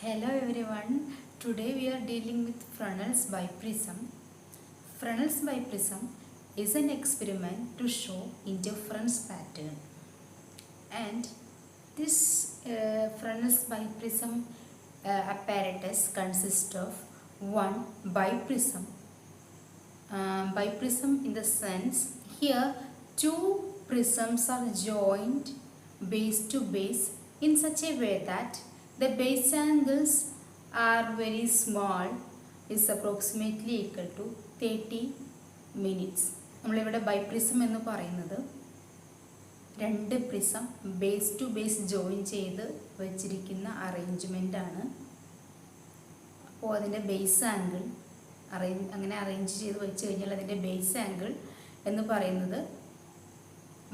Hello everyone. Today we are dealing with Fresnel's biprism. Fresnel's biprism is an experiment to show interference pattern. And this Fresnel's biprism apparatus consists of one biprism. Biprism in the sense here two prisms are joined base to base in such a way that the base angles are very small, is approximately equal to 30 minutes. നമ്മളിവിടെ ബൈപ്രിസം എന്ന് പറയുന്നത് രണ്ട് prism base to base join ചെയ്ത് വെച്ചിരിക്കുന്ന arrangement ആണ്. അപ്പോൾ അതിൻ്റെ base angle അങ്ങനെ അറേഞ്ച് ചെയ്ത് വെച്ച് കഴിഞ്ഞാൽ അതിൻ്റെ ബേസ് ആംഗിൾ എന്ന് പറയുന്നത്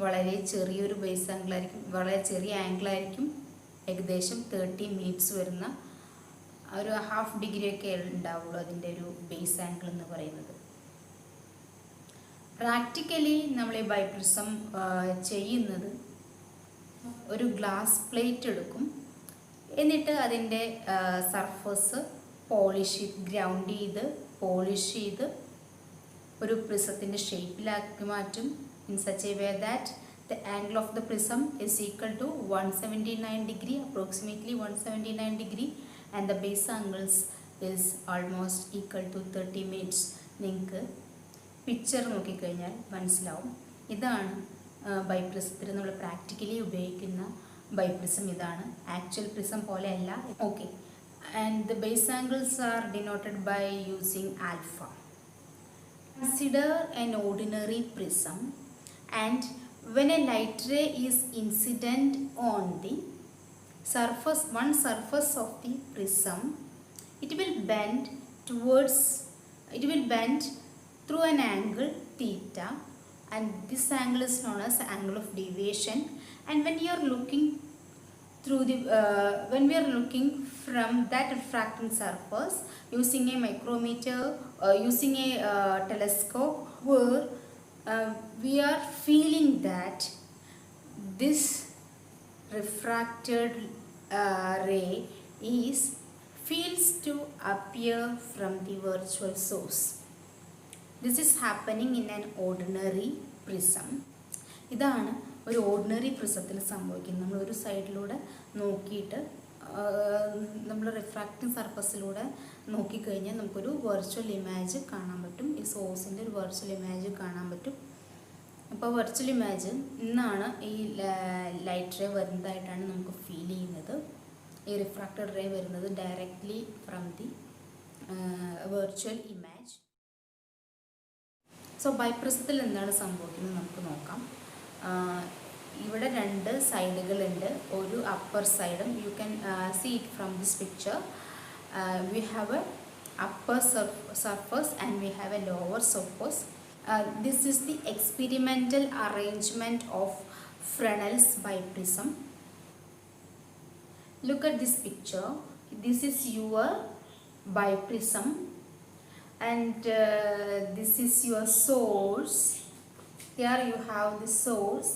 വളരെ ചെറിയൊരു ബേസ് ആംഗിൾ ആയിരിക്കും, വളരെ ചെറിയ ആംഗിളായിരിക്കും. ഏകദേശം 30 മിനിറ്റ്സ് വരുന്ന ഒരു ഹാഫ് ഡിഗ്രി ഒക്കെ ഉണ്ടാവുള്ളൂ അതിൻ്റെ ഒരു ബേസ് ആംഗിൾ എന്ന് പറയുന്നത്. പ്രാക്ടിക്കലി നമ്മൾ ഈ ബൈപ്രിസം ചെയ്യുന്നത് ഒരു ഗ്ലാസ് പ്ലേറ്റ് എടുക്കും, എന്നിട്ട് അതിൻ്റെ സർഫസ് ഗ്രൗണ്ട് ചെയ്ത് പോളിഷ് ചെയ്ത് ഒരു പ്രിസത്തിൻ്റെ ഷേപ്പിലാക്കി മാറ്റും. In such a way that the angle of the prism is equal to 179 degree, approximately 179 degree, and the base angles is almost equal to 30 minutes. നിങ്ങൾക്ക് പിക്ചർ നോക്കിക്കഴിഞ്ഞാൽ മനസ്സിലാവും. ഇതാണ് ബൈപ്രിസത്തിൽ നമ്മൾ പ്രാക്ടിക്കലി ഉപയോഗിക്കുന്ന ബൈപ്രിസം. ഇതാണ് ആക്ച്വൽ പ്രിസം പോലെയല്ല. Okay, and the base angles are denoted by using alpha. Consider an ordinary prism, and when a light ray is incident on the one surface of the prism, it will bend through an angle theta, and this angle is known as angle of deviation. And when we are looking from that refracting surface using a micrometer, using a telescope, where we are feeling that this refracted ray feels to appear from the virtual source. This is happening in an ordinary prism. ഇതാണ് ഒരു ordinary പ്രിസത്തിൽ സംഭവിക്കുന്നത്. നമ്മൾ ഒരു സൈഡിലൂടെ നോക്കിയിട്ട് നമ്മൾ refracting സർഫസിലൂടെ നോക്കിക്കഴിഞ്ഞാൽ നമുക്കൊരു വെർച്വൽ ഇമേജ് കാണാൻ പറ്റും. ഈ സോഴ്സിൻ്റെ ഒരു വെർച്വൽ ഇമേജ് കാണാൻ പറ്റും. അപ്പോൾ വെർച്വൽ ഇമേജ് ഇന്നാണ് ഈ ലൈറ്റ് റേ വരുന്നതായിട്ടാണ് നമുക്ക് ഫീൽ ചെയ്യുന്നത്. ഈ റിഫ്രാക്റ്റഡ് റേ വരുന്നത് directly from the virtual image. So ബൈപ്രിസത്തിൽ എന്താണ് സംഭവിക്കുന്നത് നമുക്ക് നോക്കാം. ഇവിടെ രണ്ട് സൈഡുകളുണ്ട്, ഒരു അപ്പർ സൈഡും. You can see it from this picture. We have a upper surface and we have a lower surface. This is the experimental arrangement of Fresnel's biprism. Look at this picture. This is your biprism, and this is your source. Here you have the source.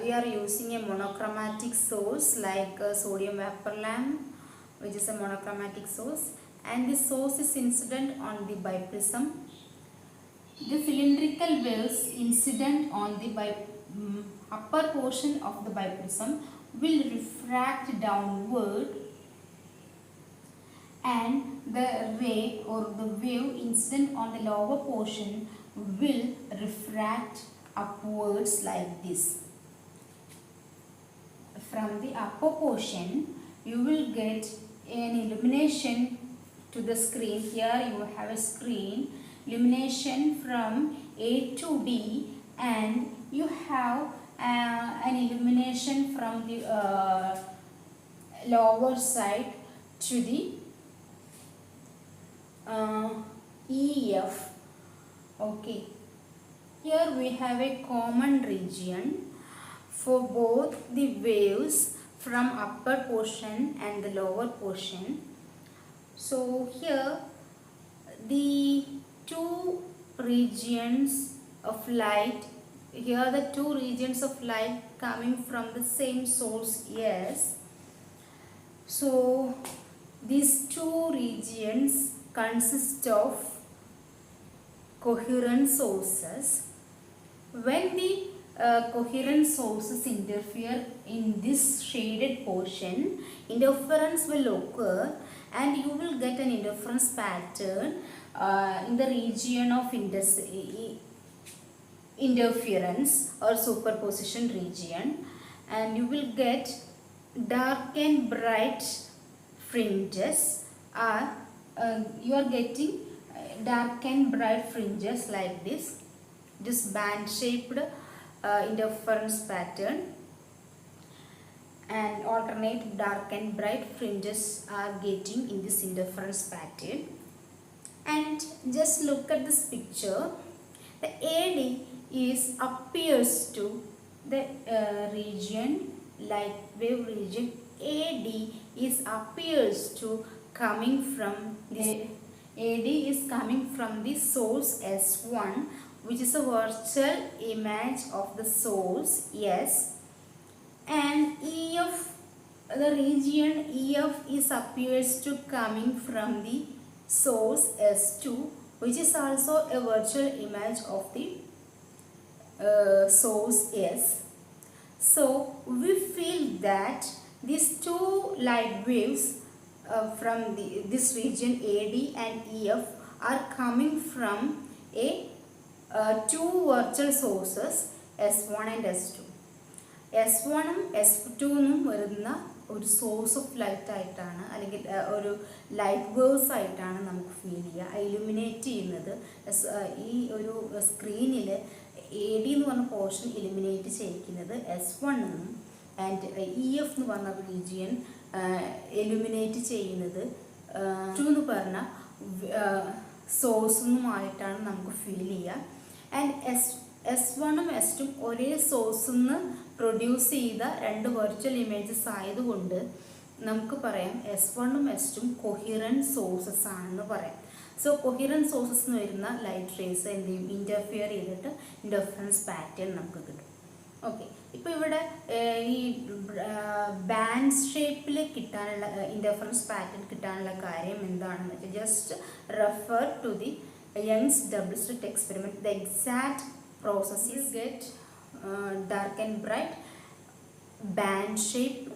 We are using a monochromatic source like sodium vapor lamp, which is a monochromatic source, and the source is incident on the biprism. The cylindrical waves incident on the upper portion of the biprism will refract downward, and the ray or the wave incident on the lower portion will refract upwards like this. From the upper portion you will get an illumination to the screen. Here you have a screen illumination from A to D, and you have an illumination from the lower side to the EF. Okay, here we have a common region for both the waves from upper portion and the lower portion. So here the two regions of light, here the two regions of light coming from the same source, yes, So these two regions consist of coherent sources. When the coherent sources interfere in this shaded portion, interference will occur and you will get an interference pattern in the region of interference or superposition region, and you will get dark and bright fringes are you are getting dark and bright fringes like this band shaped interference pattern, and alternate dark and bright fringes are getting in this interference pattern. And just look at this picture. The AD is appears to the region, light wave region AD is appears to coming from the AD is coming from the source S1, which is a virtual image of the source S, and EF, the region EF is appears to coming from the source S2, which is also a virtual image of the source S. So we feel that these two light waves from this region AD and EF are coming from two virtual sources S1 and S2. S1 ഉം S2 നും വരുന്ന ഒരു source of light ആയിട്ടാണ്, അല്ലെങ്കിൽ ഒരു light waves ആയിട്ടാണ് നമുക്ക് feel ചെയ്യുക. ഇലുമിനേറ്റ് ചെയ്യുന്നത് ഈ ഒരു സ്ക്രീനിൽ AD എന്ന് പറഞ്ഞ പോർഷൻ ഇലുമിനേറ്റ് ചെയ്യിക്കുന്നത് S1 എന്നും, ആൻഡ് EF എന്ന് പറഞ്ഞ റീജിയൻ ഇലുമിനേറ്റ് ചെയ്യുന്നത് 2 എന്ന് പറഞ്ഞ സോഴ്സ് എന്നുമായിട്ടാണ് നമുക്ക് ഫീൽ ചെയ്യുക. ആൻഡ് S1 ഉം S2 ഉം ഒരേ സോഴ്സിൽ നിന്ന് പ്രൊഡ്യൂസ് ചെയ്ത രണ്ട് വെർച്വൽ ഇമേജസ് ആയതുകൊണ്ട് നമുക്ക് പറയാം S1 ഉം S2 ഉം കൊഹിറൻറ്റ് സോഴ്സസ് ആണെന്ന് പറയാം. സോ കൊഹിറൻറ്റ് സോഴ്സസ് എന്ന് വരുന്ന ലൈറ്റ് റേസ് എന്ത് ചെയ്യും, ഇൻ്റർഫിയർ ചെയ്തിട്ട് ഇൻ്റർഫറൻസ് പാറ്റേൺ നമുക്ക് കിട്ടും. ഓക്കെ, ഇപ്പോൾ ഇവിടെ ഈ ബാൻഡ് ഷേപ്പിൽ കിട്ടാനുള്ള ഇൻ്റർഫറൻസ് പാറ്റേൺ കിട്ടാനുള്ള കാര്യം എന്താണെന്ന് വെച്ചാൽ just refer to the Young's double slit experiment. The exact process is get dark and bright band shaped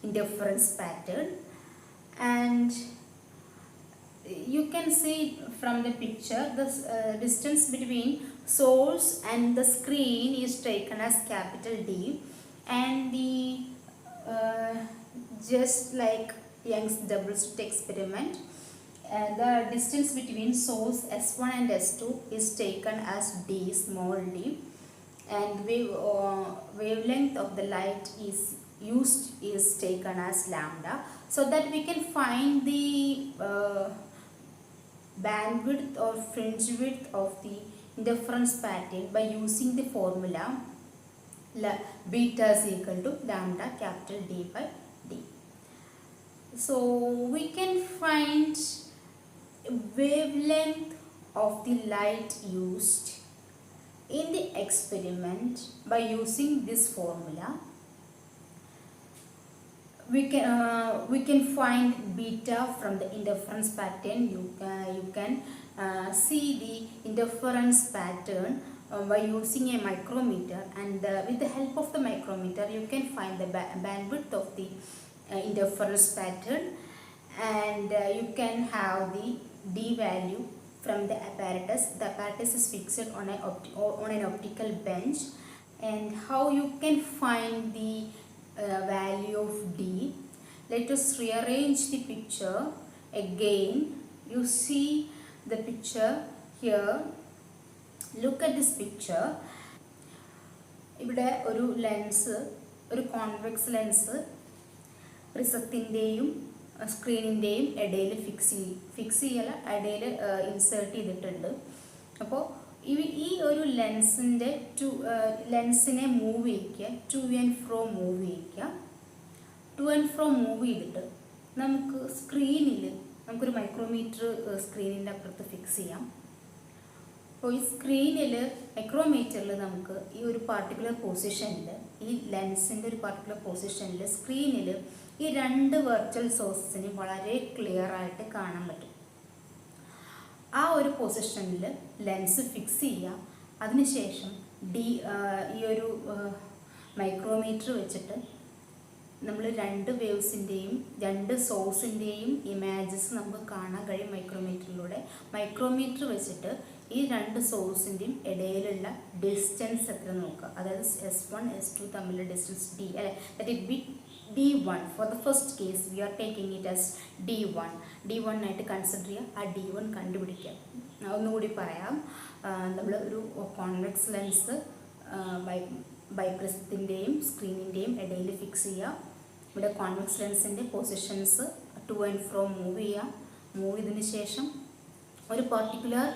interference pattern, and you can see from the picture the distance between source and the screen is taken as capital D, and the just like Young's double slit experiment, the distance between source S1 and S2 is taken as d, small d, and wavelength of the light is used is taken as lambda, so that we can find the bandwidth or fringe width of the interference pattern by using the formula beta is equal to lambda capital D by D. So we can find wavelength of the light used in the experiment by using this formula. We can find beta from the interference pattern. You can see the interference pattern by using a micrometer, and with the help of the micrometer you can find the bandwidth of the interference pattern, and you can have the D value from the apparatus. The apparatus is fixed on an optical bench, and how you can find the value of D. Let us rearrange the picture again. You see the picture here. Look at this picture. ഇവിടെ ഒരു lens, ഒരു convex lens പ്രിസത്തിൻ്റെയും സ്ക്രീനിൻ്റെയും ഇടയിൽ fix ചെയ്യല ഇടയിൽ insert ചെയ്തിട്ടുണ്ട്. അപ്പോൾ ഈ ഒരു ലെൻസിനെ move ചെയ്യിക്കുക, ടു ആൻഡ് ഫ്രോ മൂവ് ചെയ്യിക്കുക. ടു ആൻഡ് ഫ്രോ മൂവ് ചെയ്തിട്ട് നമുക്ക് സ്ക്രീനിൽ നമുക്കൊരു മൈക്രോമീറ്റർ സ്ക്രീനിൻ്റെ അപ്പുറത്ത് ഫിക്സ് ചെയ്യാം. അപ്പോൾ ഈ സ്ക്രീനിൽ മൈക്രോമീറ്ററിൽ നമുക്ക് ഈ ഒരു പാർട്ടിക്കുലർ പൊസിഷനിൽ, ഈ ലെൻസിൻ്റെ ഒരു പാർട്ടിക്കുലർ പൊസിഷനിൽ സ്ക്രീനിൽ ഈ രണ്ട് വെർച്വൽ സോഴ്സിനെ വളരെ ക്ലിയർ ആയിട്ട് കാണാൻ പറ്റും. ആ ഒരു പൊസിഷനിൽ ലെൻസ് ഫിക്സ് ചെയ്യുക. അതിനുശേഷം ഈ ഒരു മൈക്രോമീറ്റർ വെച്ചിട്ട് നമ്മൾ രണ്ട് വേവ്സിൻ്റെയും രണ്ട് സോഴ്സിൻ്റെയും ഇമേജസ് നമുക്ക് കാണാൻ കഴിയും മൈക്രോമീറ്ററിലൂടെ. മൈക്രോമീറ്റർ വെച്ചിട്ട് ഈ രണ്ട് സോഴ്സിൻ്റെയും ഇടയിലുള്ള ഡിസ്റ്റൻസ് എത്ര നോക്കുക. അതായത് S1 S2 തമ്മിലുള്ള ഡിസ്റ്റൻസ് D അല്ലെ, that it be D1. For the first case we are taking it as D1 ആയിട്ട് കൺസിഡർ ചെയ്യുക. ആ D1 കണ്ടുപിടിക്കുക. ഒന്നുകൂടി പറയാം. നമ്മൾ ഒരു കോൺവെക്സ് ലെൻസ് ബൈപ്രിസത്തിൻ്റെയും സ്ക്രീനിൻ്റെയും ഇടയിൽ ഫിക്സ് ചെയ്യുക. ഇവിടെ കോൺവെക്സ് ലെൻസിൻ്റെ positions to and fro move ചെയ്തതിന് ശേഷം ഒരു പർട്ടിക്കുലർ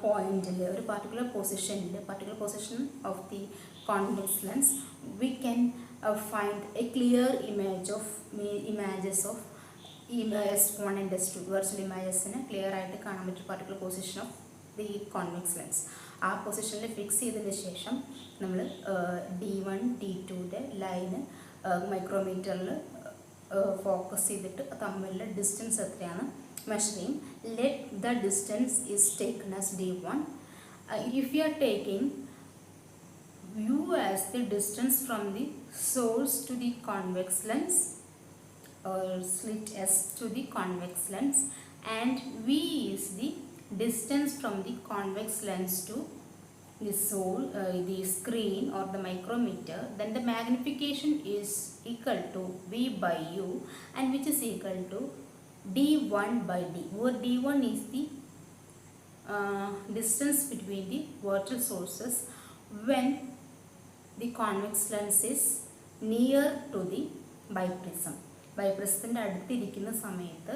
പോയിന്റിൽ, ഒരു particular position of the convex lens we can find a clear images of S1 and S2 virtual ഇമേജസിന് ക്ലിയർ ആയിട്ട് കാണാൻ പറ്റും particular position of the convex lens. ആ പൊസിഷനിൽ ഫിക്സ് ചെയ്തതിന് ശേഷം നമ്മൾ D1 D2യുടെ ലൈന് മൈക്രോമീറ്ററിൽ ഫോക്കസ് ചെയ്തിട്ട് തമ്മിലുള്ള ഡിസ്റ്റൻസ് എത്രയാണ് മെഷർ ചെയ്യും. Let the distance is taken as D1. If you are taking U as the distance from the source to the convex lens or slit S to the convex lens, and V is the distance from the convex lens to the screen or the micrometer, then the magnification is equal to V by U, and which is equal to D1 by D, where D1 is the distance between the vertical sources when the convex lens is near to the biprism. ബൈപ്രിസത്തിൻ്റെ അടുത്തിരിക്കുന്ന സമയത്ത്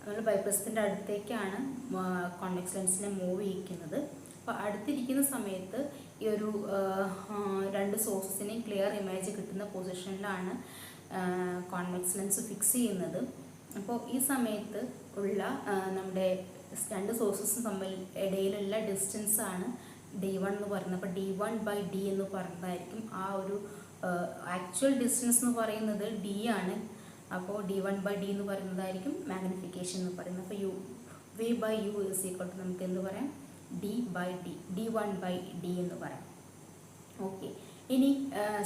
നമ്മൾ ബൈപ്രിസത്തിൻ്റെ അടുത്തേക്കാണ് convex ലെൻസിനെ move ചെയ്യിക്കുന്നത്. അപ്പോൾ അടുത്തിരിക്കുന്ന സമയത്ത് ഈ ഒരു രണ്ട് സോഴ്സിനെ ക്ലിയർ ഇമേജ് കിട്ടുന്ന പൊസിഷനിലാണ് കോൺവെക്സ് ലെൻസ് ഫിക്സ് ചെയ്യുന്നത്. അപ്പോൾ ഈ സമയത്ത് ഉള്ള നമ്മുടെ രണ്ട് സോഴ്സസും തമ്മിൽ ഇടയിലുള്ള ഡിസ്റ്റൻസാണ് D1 എന്ന് പറയുന്നത്. അപ്പോൾ D1 by D എന്ന് പറയുന്നതായിരിക്കും. ആ ഒരു ആക്ച്വൽ ഡിസ്റ്റൻസ് എന്ന് പറയുന്നത് D ആണ്. അപ്പോൾ D1 by D എന്ന് പറയുന്നതായിരിക്കും മാഗ്നിഫിക്കേഷൻ എന്ന് പറയുന്നത്. അപ്പോൾ V by U is equal to നമുക്ക് എന്ത് പറയാം, D1 by D എന്ന് പറയാം. ഓക്കെ, ഇനി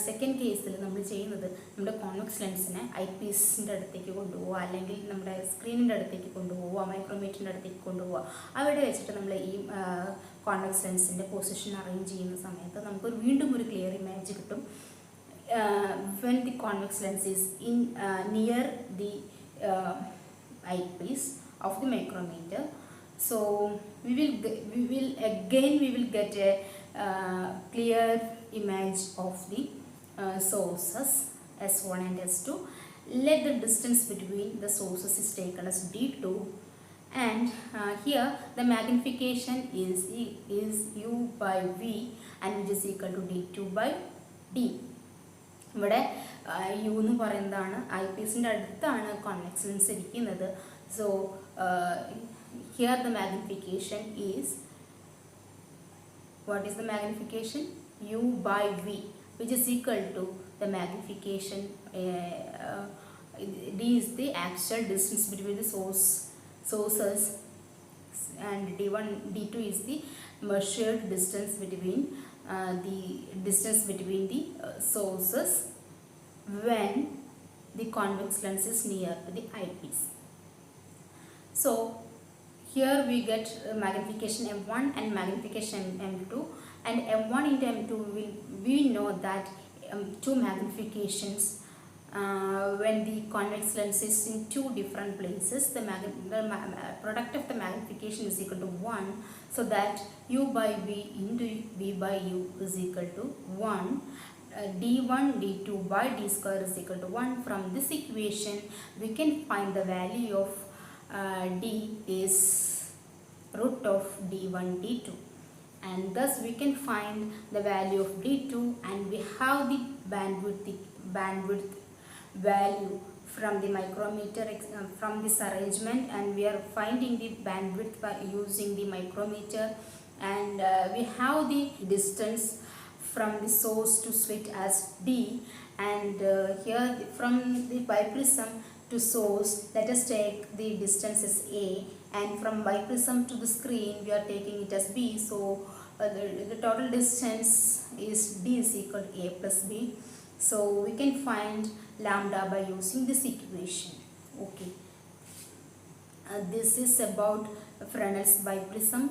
സെക്കൻഡ് കേസിൽ നമ്മൾ ചെയ്യുന്നത് നമ്മുടെ കോൺവെക്സ് ലെൻസിനെ ഐ പീസിൻ്റെ അടുത്തേക്ക് കൊണ്ടുപോവുക, അല്ലെങ്കിൽ നമ്മുടെ സ്ക്രീനിൻ്റെ അടുത്തേക്ക് കൊണ്ടുപോവുക, മൈക്രോമീറ്ററിൻ്റെ അടുത്തേക്ക് കൊണ്ടുപോവുക. അവിടെ വെച്ചിട്ട് നമ്മൾ ഈ കോൺവെക്സ് ലെൻസിൻ്റെ പൊസിഷൻ അറേഞ്ച് ചെയ്യുന്ന സമയത്ത് നമുക്കൊരു വീണ്ടും ഒരു ക്ലിയർ ഇമേജ് കിട്ടും. When the convex lens is near the eyepiece of the micrometer, so we will get a clear image of the sources S1 and S2. Let the distance between the sources is taken as D2, and here the magnification is U by V, and which is equal to D2 by D. ഇവിടെ U എന്ന് പറയുന്നതാണ് I പീസിൻ്റെ അടുത്താണ് convex lens ഇരിക്കുന്നത്. So here the magnification is, what is the magnification? U by V, which is equal to the magnification D is the actual distance between the sources, and D1 D2 is the measured distance between the sources when the convex lens is near to the eyepiece. So here we get magnification M1 and magnification M2, and M1 into M2 we know that two magnifications when the convex lens is in two different places, the product of the magnification is equal to 1, so that U by V into V by U is equal to 1. D1 D2 by D square is equal to 1. From this equation we can find the value of D is root of D1 D2, and thus we can find the value of D2, and we have the bandwidth value from the micrometer from this arrangement, and we are finding the bandwidth by using the micrometer and we have the distance from the source to slit as d, and here from the biprism to source, let us take the distance as a, and from biprism to the screen we are taking it as b. So the total distance is d is equal to a plus b. So we can find lambda by using this equation. Okay, this is about Fresnel's biprism.